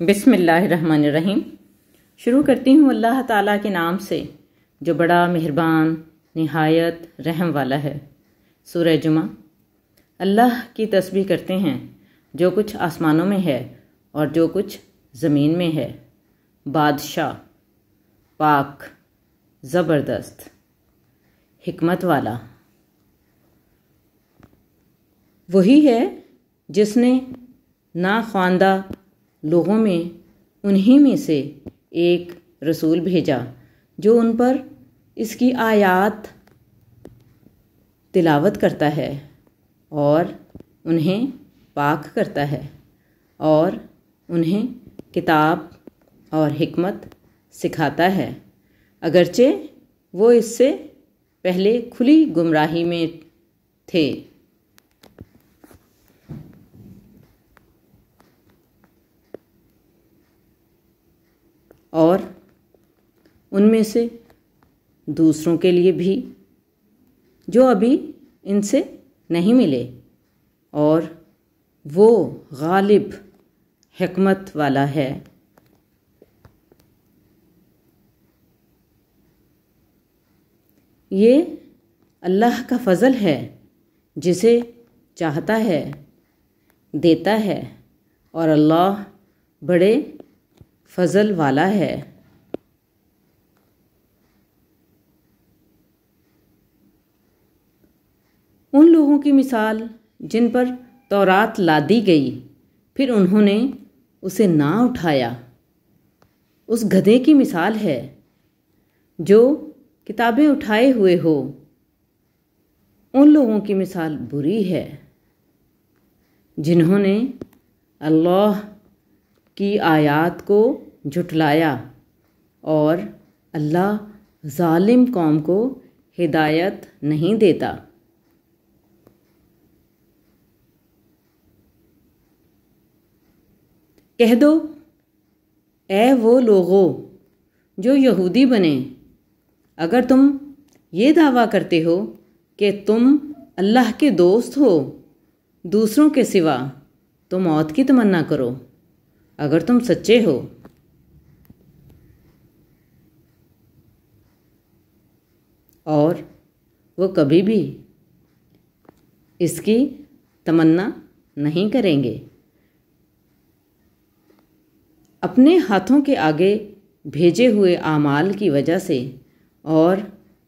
بسم اللہ الرحمن الرحیم۔ شروع کرتی ہوں اللہ تعالیٰ کے نام سے جو بڑا مہربان نہایت رحم والا ہے۔ سورہ جمعہ۔ اللہ کی تسبیح کرتے ہیں جو کچھ آسمانوں میں ہے اور جو کچھ زمین میں ہے۔ بادشاہ، پاک، زبردست، حکمت والا وہی ہے جس نے ناخواندہ لوگوں میں انہی میں سے ایک رسول بھیجا جو ان پر اس کی آیات تلاوت کرتا ہے اور انہیں پاک کرتا ہے اور انہیں کتاب اور حکمت سکھاتا ہے، اگرچہ وہ اس سے پہلے کھلی گمراہی میں تھے۔ اور ان میں سے دوسروں کے لیے بھی جو ابھی ان سے نہیں ملے، اور وہ غالب حکمت والا ہے۔ یہ اللہ کا فضل ہے، جسے چاہتا ہے دیتا ہے، اور اللہ بڑے فضل والا ہے۔ ان لوگوں کی مثال جن پر تورات لادی گئی پھر انہوں نے اسے نہ اٹھایا، اس گدھے کی مثال ہے جو کتابیں اٹھائے ہوئے ہو۔ ان لوگوں کی مثال بری ہے جنہوں نے اللہ کی آیات کو جھٹلایا، اور اللہ ظالم قوم کو ہدایت نہیں دیتا۔ کہہ دو، اے وہ لوگوں جو یہودی بنے، اگر تم یہ دعویٰ کرتے ہو کہ تم اللہ کے دوست ہو دوسروں کے سوا، تو موت کی تمنا کرو اگر تم سچے ہو۔ اور وہ کبھی بھی اس کی تمنا نہیں کریں گے۔ اپنے ہاتھوں کے آگے بھیجے ہوئے اعمال کی وجہ سے، اور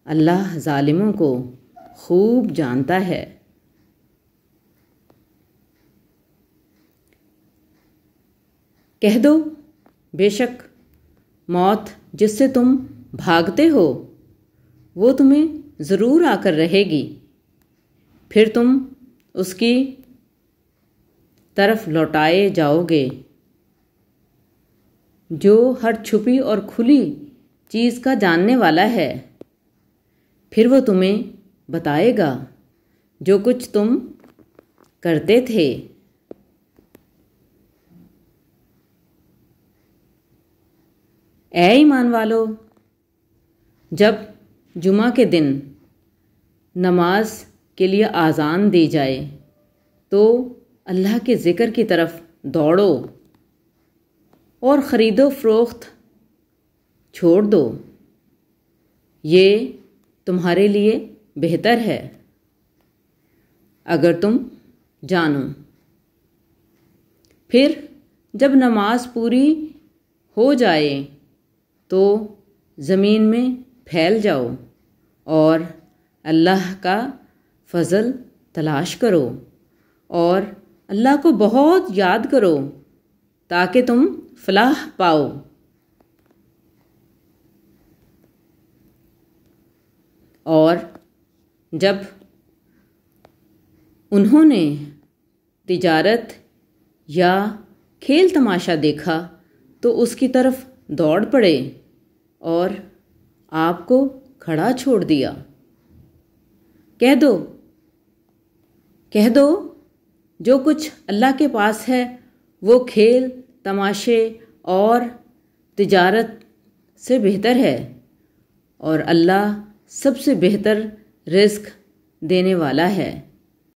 اللہ ظالموں کو خوب جانتا ہے۔ کہہ دو، بے شک موت جس سے تم بھاگتے ہو وہ تمہیں ضرور آ کر رہے گی، پھر تم اس کی طرف لوٹائے جاؤ گے جو ہر چھپی اور کھلی چیز کا جاننے والا ہے۔ پھر وہ تمہیں بتائے گا جو کچھ تم کرتے تھے۔ اے ایمان والو، جب جمعہ کے دن نماز کے لیے اذان دی جائے تو اللہ کے ذکر کی طرف دوڑو اور خرید و فروخت چھوڑ دو، یہ تمہارے لیے بہتر ہے اگر تم جانو۔ پھر جب نماز پوری ہو جائے تو زمین میں پھیل جاؤ اور اللہ کا فضل تلاش کرو، اور اللہ کو بہت یاد کرو تاکہ تم فلاح پاؤ۔ اور جب انہوں نے تجارت یا کھیل تماشا دیکھا تو اس کی طرف دوڑ پڑے اور آپ کو کھڑا چھوڑ دیا۔ کہہ دو جو کچھ اللہ کے پاس ہے وہ کھیل تماشے اور تجارت سے بہتر ہے، اور اللہ سب سے بہتر رزق دینے والا ہے۔